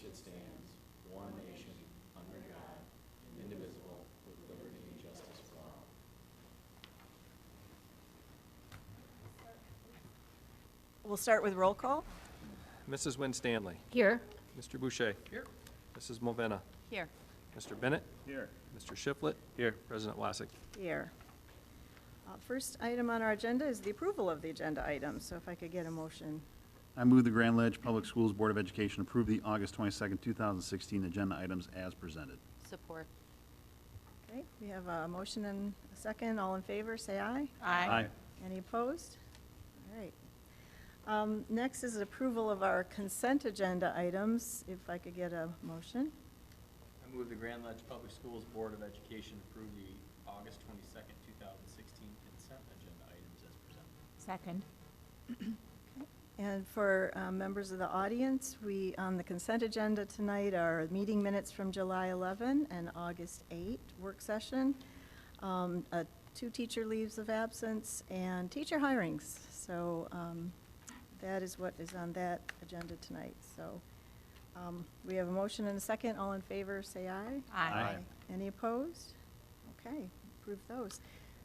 which it stands, one nation, under God, indivisible, with liberty and justice for all. We'll start with roll call. Mrs. Winstanley. Here. Mr. Boucher. Here. Mrs. Mulvena. Here. Mr. Bennett. Here. Mr. Shiflett. Here. President Wassick. Here. First item on our agenda is the approval of the agenda items. So if I could get a motion. I move the Grand Ledge Public Schools Board of Education approve the August 22nd, 2016 agenda items as presented. Support. Okay, we have a motion and a second. All in favor, say aye. Aye. Any opposed? All right. Next is approval of our consent agenda items. If I could get a motion. I move the Grand Ledge Public Schools Board of Education approve the August 22nd, 2016 consent agenda items as presented. Second. And for members of the audience, we, on the consent agenda tonight, are meeting minutes from July 11 and August 8 work session, 2 teacher leaves of absence, and teacher hirings. So that is what is on that agenda tonight. So we have a motion and a second. All in favor, say aye. Aye. Any opposed? Okay, approve those.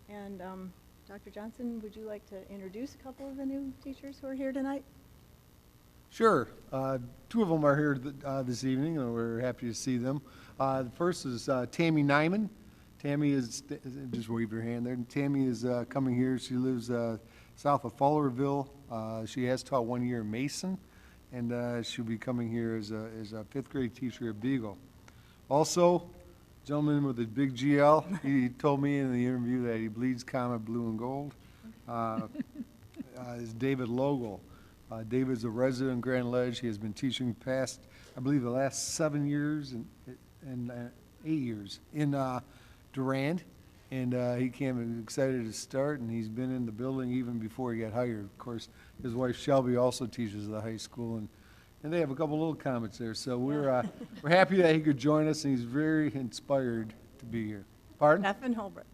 And Dr. Johnson, would you like to introduce a couple of the new teachers who are here tonight? Sure. 2 of them are here this evening, and we're happy to see them. The first is Tammy Nyman. Tammy is, just wave your hand there. Tammy is coming here. She lives south of Fowlerville. She has taught 1 year in Mason, and she'll be coming here as a 5th grade teacher at Beagle. Also, gentleman with the big GL, he told me in the interview that he bleeds Comet blue and gold, is David Logel. David's a resident in Grand Ledge. He has been teaching past, I believe, the last 7 years and 8 years in Durand. And he came excited to start, and he's been in the building even before he got hired. Of course, his wife Shelby also teaches at the high school, and they have a couple little comments there. So we're happy that he could join us, and he's very inspired to be here. Pardon? Neffen Holbrook.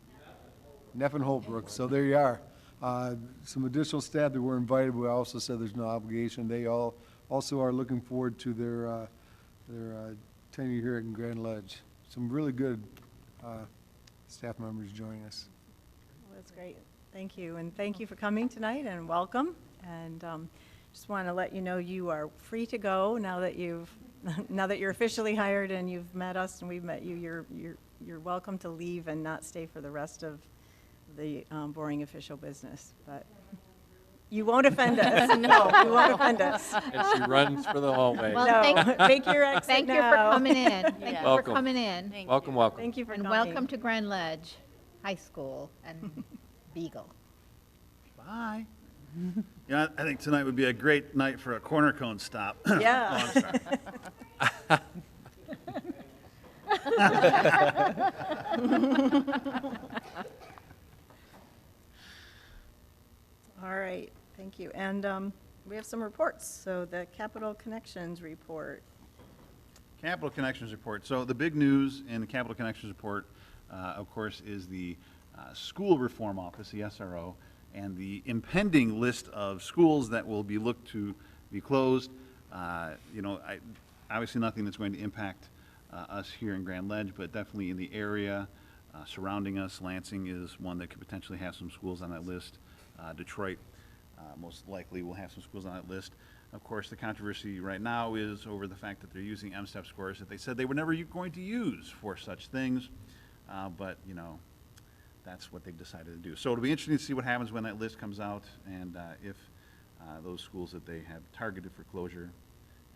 Neffen Holbrook. So there you are. Some additional staff that were invited, we also said there's no obligation. They all also are looking forward to their tenure here at Grand Ledge. Some really good staff members joining us. Well, that's great. Thank you. And thank you for coming tonight, and welcome. And just want to let you know you are free to go now that you're officially hired and you've met us and we've met you. You're welcome to leave and not stay for the rest of the boring official business. But you won't offend us. No, you won't offend us. And she runs for the hallway. Well, No, make your exit Thank you now. for coming in. Thank you for Welcome. coming in. Welcome, welcome. Thank you for And coming. welcome to Grand Ledge High School and Beagle. Bye. Yeah, I think tonight would be a great night for a corner cone stop. Yeah. All right, thank you. And we have some reports. So the Capital Connections report. Capital Connections report. So the big news in the Capital Connections report, of course, is the School Reform Office, the SRO, and the impending list of schools that will be looked to be closed. Obviously nothing that's going to impact us here in Grand Ledge, but definitely in the area surrounding us. Lansing is one that could potentially have some schools on that list. Detroit most likely will have some schools on that list. Of course, the controversy right now is over the fact that they're using MSTEP scores that they said they were never going to use for such things, but that's what they've decided to do. So it'll be interesting to see what happens when that list comes out, and if those schools that they have targeted for closure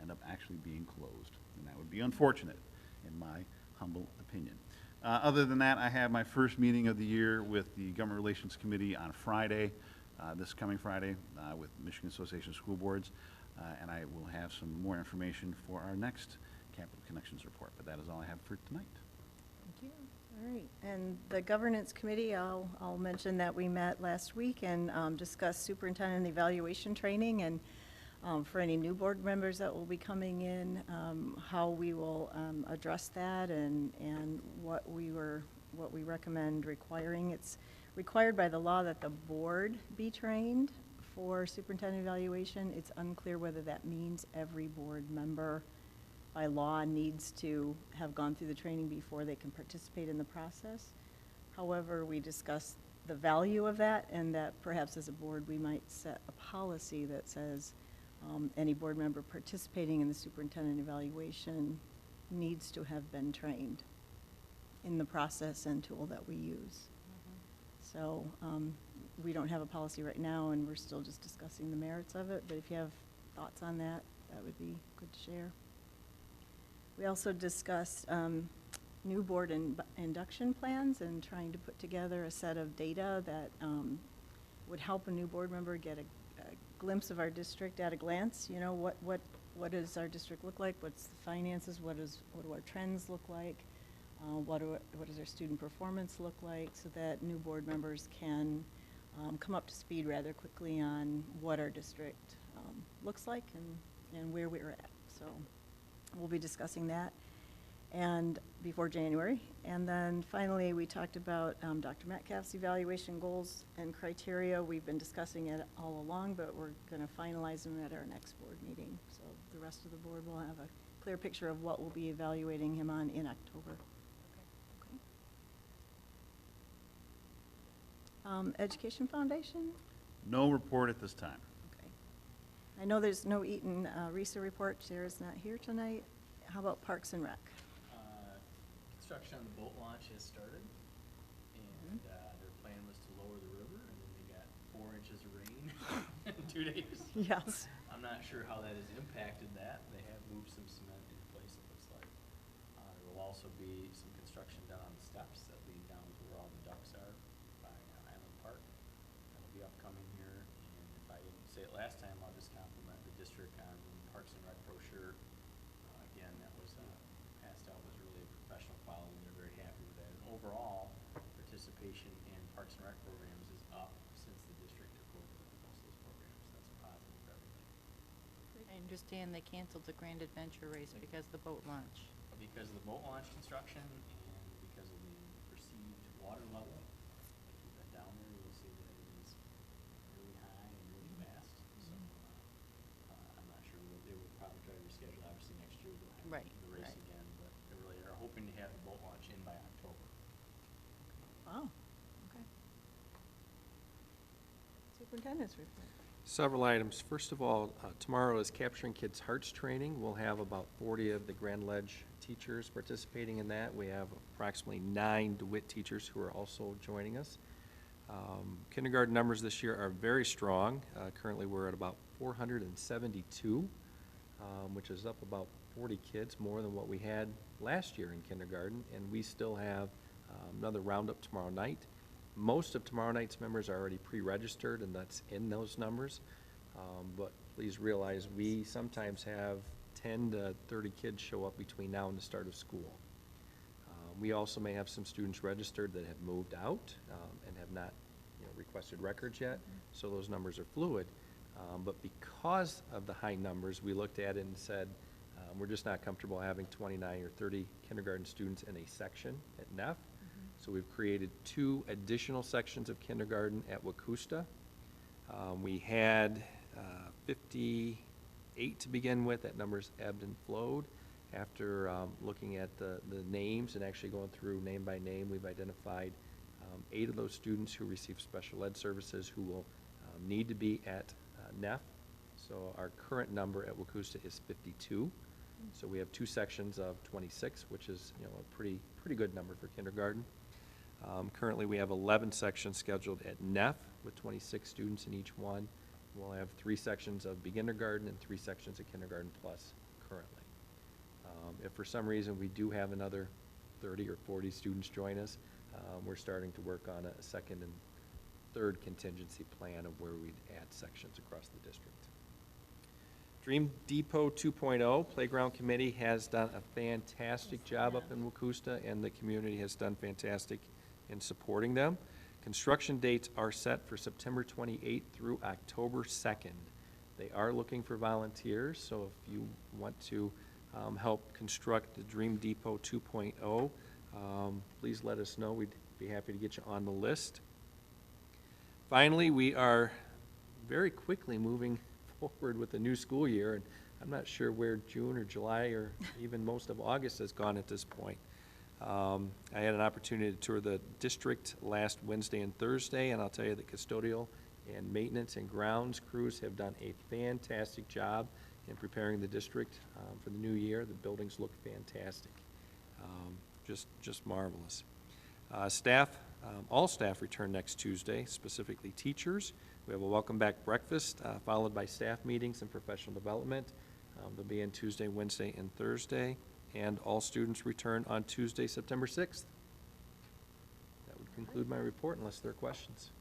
end up actually being closed. And that would be unfortunate, in my humble opinion. Other than that, I have my first meeting of the year with the Government Relations Committee on Friday, this coming Friday, with Michigan Association of School Boards, and I will have some more information for our next Capital Connections report. But that is all I have for tonight. Thank you. All right, and the Governance Committee, I'll mention that we met last week and discussed superintendent evaluation training, and for any new board members that will be coming in, how we will address that and what we recommend requiring. It's required by the law that the board be trained for superintendent evaluation. It's unclear whether that means every board member by law, needs to have gone through the training before they can participate in the process. However, we discussed the value of that, and that perhaps as a board, we might set a policy that says any board member participating in the superintendent evaluation needs to have been trained in the process and tool that we use. So we don't have a policy right now, and we're still just discussing the merits of it, but if you have thoughts on that, that would be good to share. We also discussed new board induction plans and trying to put together a set of data that would help a new board member get a glimpse of our district at a glance. You know, what does our district look like? What's the finances? What do our trends look like? What does our student performance look like, so that new board members can come up to speed rather quickly on what our district looks like and where we're at. So we'll be discussing that and before January. And then finally, we talked about Dr. Metcalf's evaluation goals and criteria. We've been discussing it all along, but we're going to finalize them at our next board meeting. So the rest of the board will have a clear picture of what we'll be evaluating him on in October. Education Foundation? No report at this time. Okay. I know there's no Eaton RESA report. Sarah's not here tonight. How about Parks and Rec? Construction on the boat launch has started, and their plan was to lower the river, and then they got 4 inches of rain in 2 days. Yes. I'm not sure how that has impacted that. They have moved some cement in place, it looks like. There will also be some construction done on the steps that lead down to where all the ducks are by Island Park. That'll be upcoming here, and if I didn't say it last time, I'll just compliment the district on the Parks and Rec brochure. Again, that was passed out, was really a professional quality, and they're very happy with that. And overall, participation in Parks and Rec programs is up since the district took over most of those programs. That's a positive for everybody. I understand they canceled the Grand Adventure Race because of the boat launch. Because of the boat launch construction and because of the perceived water level. If you've been down there, you'll see that it is really high and really fast. So I'm not sure, they will probably try to reschedule, obviously next year they'll have Right, the race right. again, but they really are hoping to have the boat launch in by October. Wow. Okay. Superintendent's report. Several items. First of all, tomorrow is Capturing Kids' Hearts training. We'll have about 40 of the Grand Ledge teachers participating in that. We have approximately 9 DeWitt teachers who are also joining us. Kindergarten numbers this year are very strong. Currently, we're at about 472, which is up about 40 kids, more than what we had last year in kindergarten, and we still have another roundup tomorrow night. Most of tomorrow night's members are already pre-registered, and that's in those numbers. But please realize, we sometimes have 10 to 30 kids show up between now and the start of school. We also may have some students registered that have moved out and have not requested records yet, so those numbers are fluid. But because of the high numbers, we looked at it and said, we're just not comfortable having 29 or 30 kindergarten students in a section at Neff. So we've created 2 additional sections of kindergarten at Wacusta. We had 58 to begin with. That number's ebbed and flowed. After looking at the names and actually going through name by name, we've identified 8 of those students who receive special ed services who will need to be at Neff. So our current number at Wacusta is 52. So we have 2 sections of 26, which is a pretty good number for kindergarten. Currently, we have 11 sections scheduled at Neff with 26 students in each one. We'll have 3 sections of beginnergarten and 3 sections of kindergarten plus currently. If for some reason we do have another 30 or 40 students join us, we're starting to work on a second and third contingency plan of where we'd add sections across the district. Dream Depot 2.0 Playground Committee has done a fantastic job up in Wacusta, and the community has done fantastic in supporting them. Construction dates are set for September 28th through October 2nd. They are looking for volunteers, so if you want to help construct the Dream Depot 2.0, please let us know. We'd be happy to get you on the list. Finally, we are very quickly moving forward with the new school year, and I'm not sure where June or July or even most of August has gone at this point. I had an opportunity to tour the district last Wednesday and Thursday, and I'll tell you the custodial and maintenance and grounds crews have done a fantastic job in preparing the district for the new year. The buildings look fantastic. Just marvelous. Staff, all staff return next Tuesday, specifically teachers. We have a welcome back breakfast, followed by staff meetings and professional development. They'll be in Tuesday, Wednesday, and Thursday, and all students return on Tuesday, September 6th. That would conclude my report unless there are questions.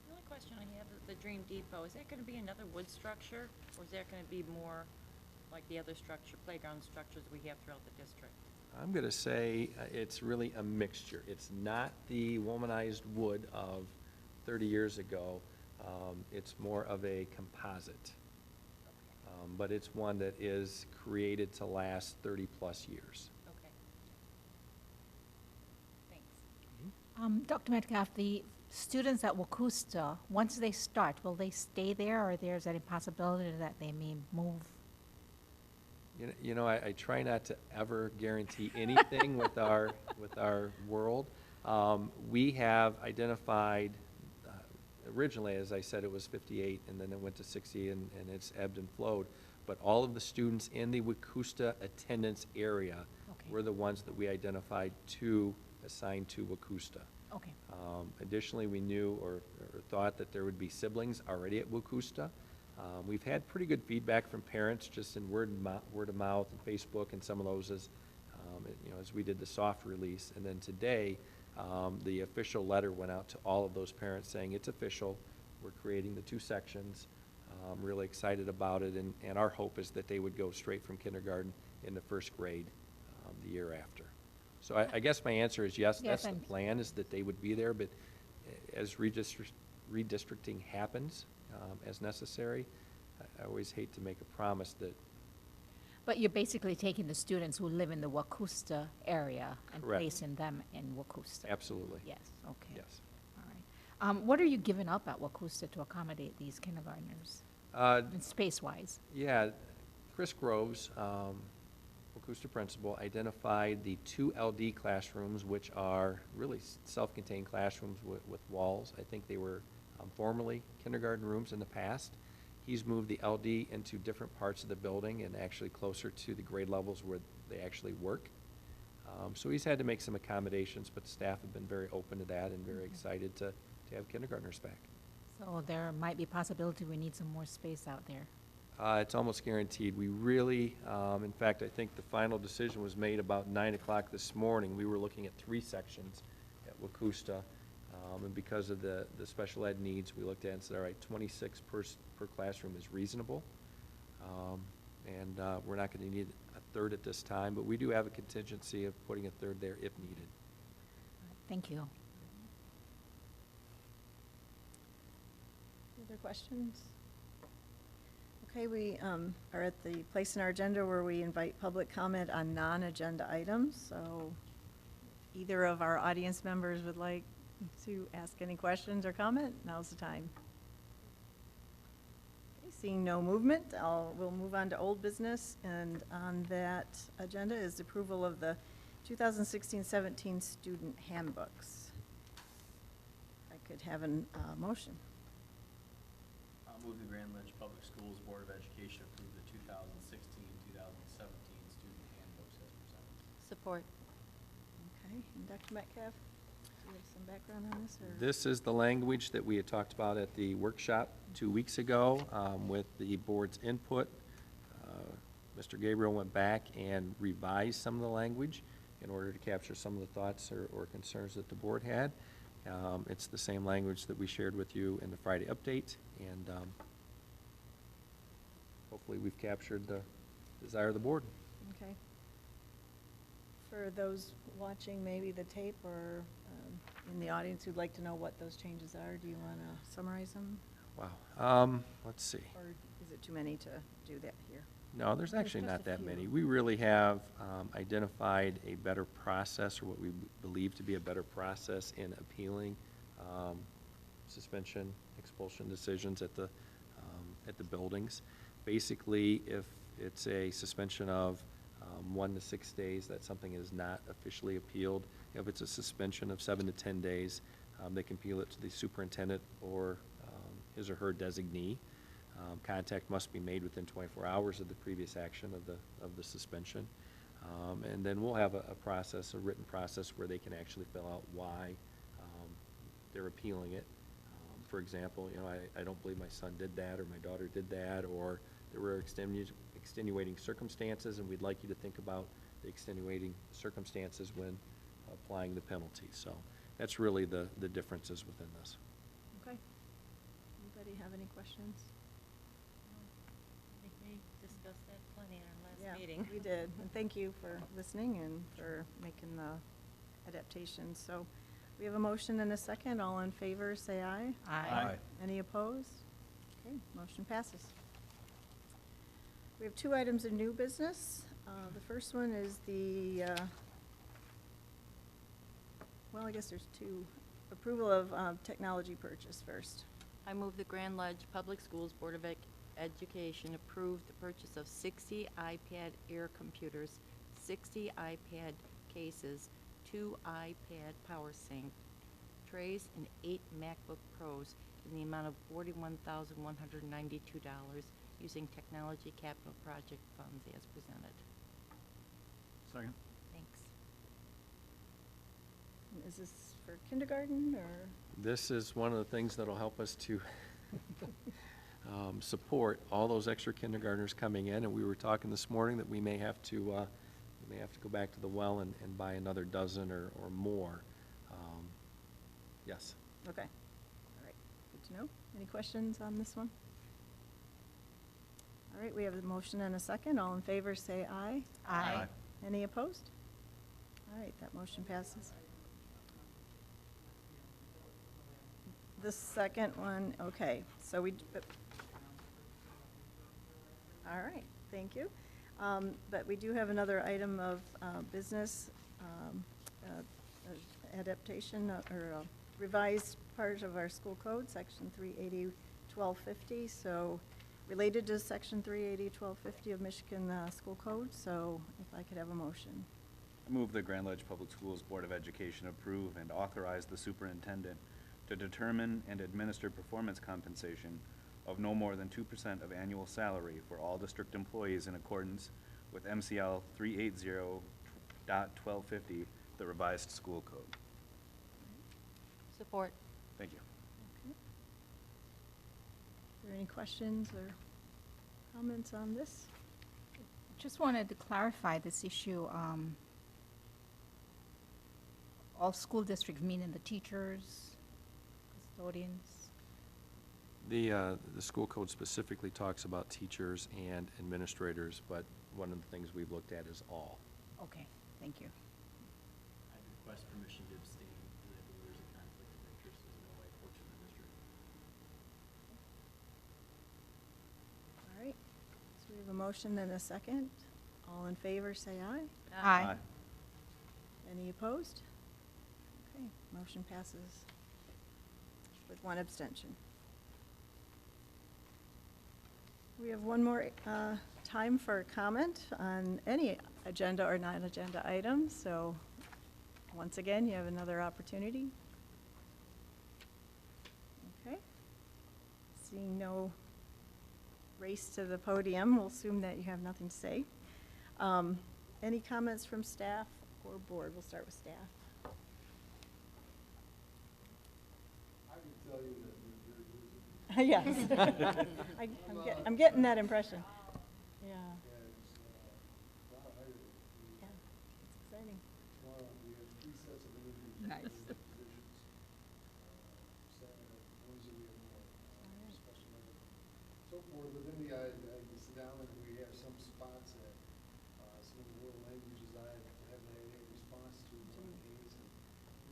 The only question I have, the Dream Depot, is that gonna be another wood structure, or is that gonna be more like the other structure, playground structures we have throughout the district? I'm going to say it's really a mixture. It's not the womanized wood of 30 years ago. It's more of a composite. But it's one that is created to last 30-plus years. Okay. Thanks. Dr. Metcalf, the students at Wacusta, once they start, will they stay there, or there's any possibility that they may move? You know, I try not to ever guarantee anything with our world. We have identified, originally, as I said, it was 58, and then it went to 60, and it's ebbed and flowed. But all of the students in the Wacusta attendance area Okay. were the ones that we identified to assign to Wacusta. Okay. Additionally, we knew or thought that there would be siblings already at Wacusta. We've had pretty good feedback from parents, just in word of mouth and Facebook and some of those as, as we did the soft release. And then today, the official letter went out to all of those parents saying it's official. We're creating the 2 sections. Really excited about it, and our hope is that they would go straight from kindergarten into 1st grade the year after. So I guess my answer is yes, Yes, that's the and- plan, is that they would be there, but as redistricting happens as necessary, I always hate to make a promise that. But you're basically taking the students who live in the Wacusta area and Correct. placing them in Wacusta? Absolutely. Yes, okay. Yes. All right. What are you giving up at Wacusta to accommodate these kindergartners, and space-wise? Yeah, Chris Groves, Wacusta principal, identified the 2 LD classrooms, which are really self-contained classrooms with walls. I think they were formerly kindergarten rooms in the past. He's moved the LD into different parts of the building and actually closer to the grade levels where they actually work. So he's had to make some accommodations, but the staff have been very open to that and very excited to have kindergartners back. So there might be a possibility we need some more space out there. It's almost guaranteed. We really, in fact, I think the final decision was made about 9 o'clock this morning. We were looking at 3 sections at Wacusta, and because of the special ed needs, we looked at it and said, all right, 26 per classroom is reasonable, and we're not going to need a 3rd at this time, but we do have a contingency of putting a 3rd there if needed. Thank you. Other questions? Okay, we are at the place in our agenda where we invite public comment on non-agenda items. So if either of our audience members would like to ask any questions or comment, now's the time. Okay, seeing no movement, we'll move on to old business. And on that agenda is the approval of the 2016-17 student handbooks. I could have a motion. I'll move the Grand Ledge Public Schools Board of Education approve the 2016-2017 student handbooks as presented. Support. Okay, and Dr. Metcalf, do you have some background on this, or? This is the language that we had talked about at the workshop 2 weeks ago with the board's input. Mr. Gabriel went back and revised some of the language in order to capture some of the thoughts or concerns that the board had. It's the same language that we shared with you in the Friday update, and hopefully we've captured the desire of the board. Okay. For those watching maybe the tape or in the audience who'd like to know what those changes are, do you want to summarize them? Wow. Let's see. Or is it too many to do that here? No, there's There's actually just not a that few. many. We really have identified a better process, or what we believe to be a better process in appealing suspension, expulsion decisions at the buildings. Basically, if It's a suspension of 1 to 6 days. That something is not officially appealed. If it's a suspension of 7 to 10 days, they can appeal it to the superintendent or his or her designee. Contact must be made within 24 hours of the previous action of the suspension. And then we'll have a process, a written process, where they can actually fill out why they're appealing it. For example, I don't believe my son did that, or my daughter did that, or there were extenuating circumstances, and we'd like you to think about the extenuating circumstances when applying the penalty. So that's really the differences within this. Okay. Anybody have any questions? I think we discussed that plenty in our Yeah, last meeting. we did. And thank you for listening and for making the adaptations. So we have a motion and a second. All in favor, say aye. Aye. Any opposed? Okay, motion passes. We have 2 items of new business. The first one is the, well, I guess there's 2. Approval of technology purchase first. I move the Grand Ledge Public Schools Board of Education approve the purchase of 60 iPad Air computers, 60 iPad cases, 2 iPad PowerSync trays, and 8 MacBook Pros in the amount of $41,192 using technology capital project funds as presented. Second. Thanks. Is this for kindergarten or? This is one of the things that'll help us to support all those extra kindergartners coming in. And we were talking this morning that we may have to go back to the well and buy another dozen or more. Yes. Okay. All right. Good to know. Any questions on this one? All right, we have a motion and a second. All in favor, say aye. Aye. Any opposed? All right, that motion passes. The second one, okay, so all right, thank you. But we do have another item of business, adaptation or revised part of our school code, section 380-1250. So related to section 380-1250 of Michigan School Code. So if I could have a motion. I move the Grand Ledge Public Schools Board of Education approve and authorize the superintendent to determine and administer performance compensation of no more than 2% of annual salary for all district employees in accordance with MCL 380.1250, the revised school code. Support. Thank you. Okay. Are there any questions or comments on this? Just wanted to clarify this issue. All school districts, meaning the teachers, custodians? The school code specifically talks about teachers and administrators, but one of the things we've looked at is all. Okay, thank you. I'd request permission to abstain, because I believe there's a conflict of interest as no way works in the district. All right, so we have a motion and a second. All in favor, say aye. Aye. Any opposed? Okay, motion passes with 1 abstention. We have one more time for comment on any agenda or non-agenda item, so once again, you have another opportunity. Okay. Seeing no race to the podium, we'll assume that you have nothing to say. Any comments from staff or board? We'll start with staff. I can tell you that we're very busy. Yes. I'm getting that impression. Yeah, And it's a lot of hiring. yeah, it's exciting. Tomorrow, we have 3 sets of interviews. Nice. For the positions. Saturday, Wednesday, we have more, Alright. special ed. So forth, but then I can sit down and we have some spots that, some of the world languages I haven't had any response to in one case, and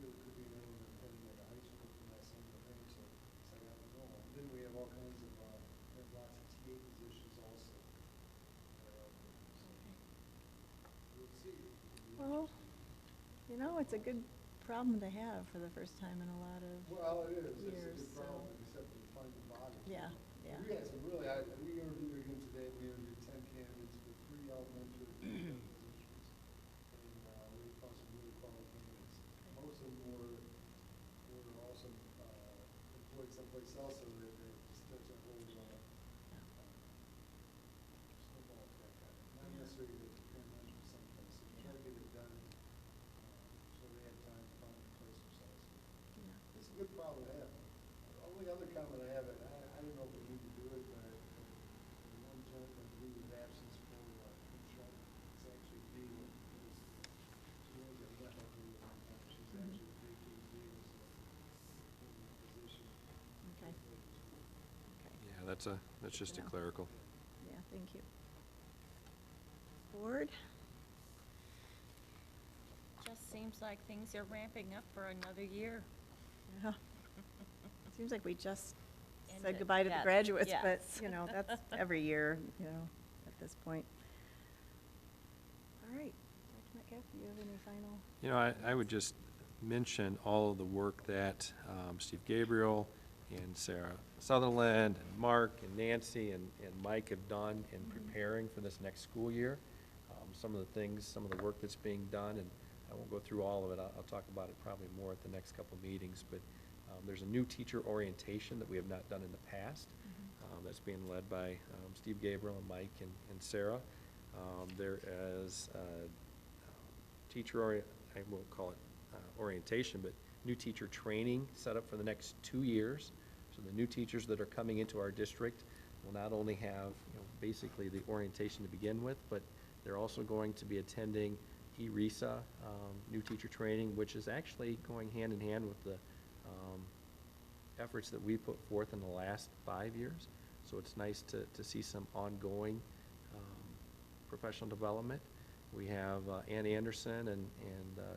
really could be anyone attending at a high school from that same thing, so I don't know. And then we have all kinds of, we have lots of TA positions also. So, we'll see. Well, you know, it's a good problem to have for the first time in a lot of, Well, it is, it's a years, good so- problem, except for finding bodies. yeah, yeah. We had some really, we interviewed again today, we interviewed 10 candidates someplace else, so that it starts a whole, snowball effect on it. Not necessarily that Grand Ledge was someplace, so try to get it done, so they have time to find a place themselves. Yeah. It's a good problem to have. The only other comment I have, and I don't know if we need to do it, but the one gentleman who was absence for, Michelle, it's actually Dean, she was a network leader one time, she's actually vacating Dean, so, in the position. Okay. Okay. Yeah, that's just a know. clerical. Yeah, thank you. Board? Just seems like things are ramping up for another year. Yeah. Seems like we just said Ended, goodbye to the yes, graduates, but, yes. you know, that's every year, you know, at this point. All right. Dr. Metcalf, do you have any final? You know, I would just mention all of the work that Steve Gabriel and Sarah Sutherland and Mark and Nancy and Mike have done in preparing for this next school year. Some of the things, some of the work that's being done, and I won't go through all of it. I'll talk about it probably more at the next couple meetings, but there's a new teacher orientation that we have not done in the past. That's being led by Steve Gabriel and Mike and Sarah. There is I won't call it orientation, but new teacher training set up for the next 2 years. So the new teachers that are coming into our district will not only have, basically the orientation to begin with, but they're also going to be attending ERISA, new teacher training, which is actually going hand in hand with the efforts that we put forth in the last 5 years. So it's nice to see some ongoing professional development. We have Ann Anderson and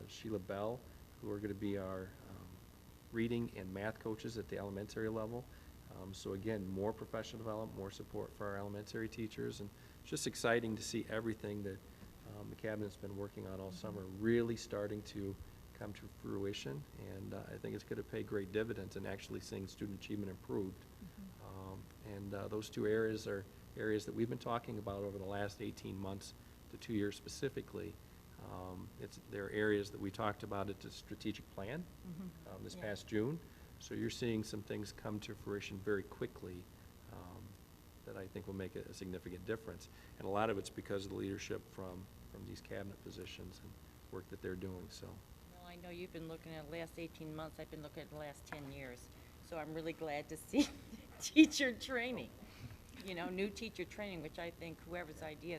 Sheila Bell, who are going to be our reading and math coaches at the elementary level. So again, more professional development, more support for our elementary teachers, and it's just exciting to see everything that the cabinet's been working on all summer really starting to come to fruition, and I think it's going to pay great dividends in actually seeing student achievement improved. Those two areas are areas that we've been talking about over the last 18 months to 2 years specifically. They're areas that we talked about at the strategic plan this Yeah. past June. So you're seeing some things come to fruition very quickly that I think will make a significant difference. And a lot of it's because of the leadership from these cabinet positions and work that they're doing, so. Well, I know you've been looking at the last 18 months, I've been looking at the last 10 years. So I'm really glad to see teacher training, new teacher training, which I think whoever's idea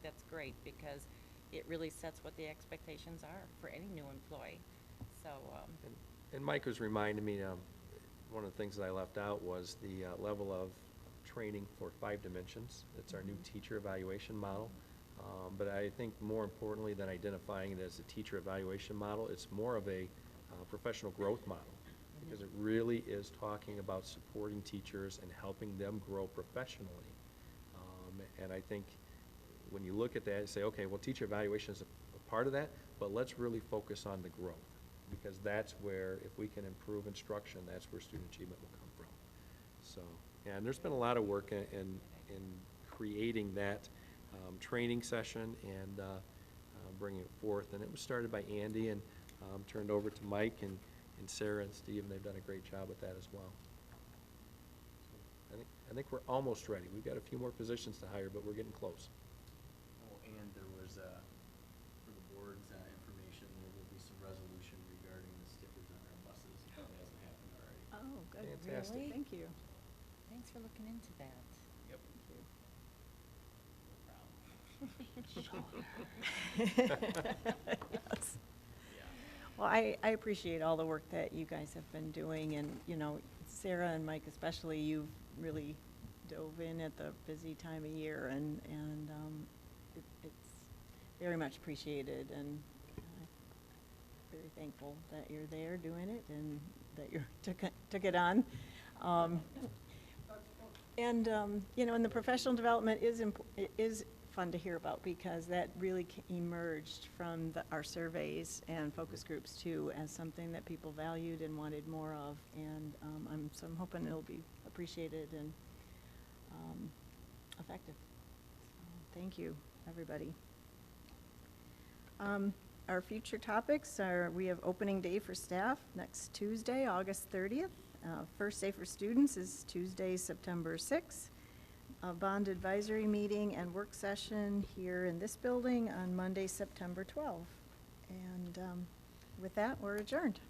that's great, because it really sets what the expectations are for any new employee. So, And Mike was reminding me, one of the things that I left out was the level of training for 5 dimensions. It's our new teacher evaluation model. But I think more importantly than identifying it as a teacher evaluation model, it's more of a professional growth model, because it really is talking about supporting teachers and helping them grow professionally. And I think when you look at that and say, okay, well, teacher evaluation is a part of that, but let's really focus on the growth, because that's where, if we can improve instruction, that's where student achievement will come from. So, yeah, and there's been a lot of work in creating that training session and bringing it forth. And it was started by Andy and turned over to Mike and Sarah and Steve, and they've done a great job with that as well. So I think we're almost ready. We've got a few more positions to hire, but we're getting close. Oh, and there was, for the board's information, there will be some resolution regarding the stickers on our buses, if that hasn't happened already. Oh, good. Fantastic. Really? Thank you. thanks for looking into that. Yep. Thank you. Yes. Well, I appreciate all the work that you guys have been doing, and, Sarah and Mike especially, you've really dove in at the busy time of year, and it's very much appreciated, and very thankful that you're there doing it and that you took it on. And the professional development is fun to hear about, because that really emerged from our surveys and focus groups too, as something that people valued and wanted more of. And I'm hoping it'll be appreciated and effective. So, thank you, everybody. Our future topics are, we have opening day for staff next Tuesday, August 30th First Day for Students is Tuesday, September 6th. A bond advisory meeting and work session here in this building on Monday, September 12th. And with that, we're adjourned.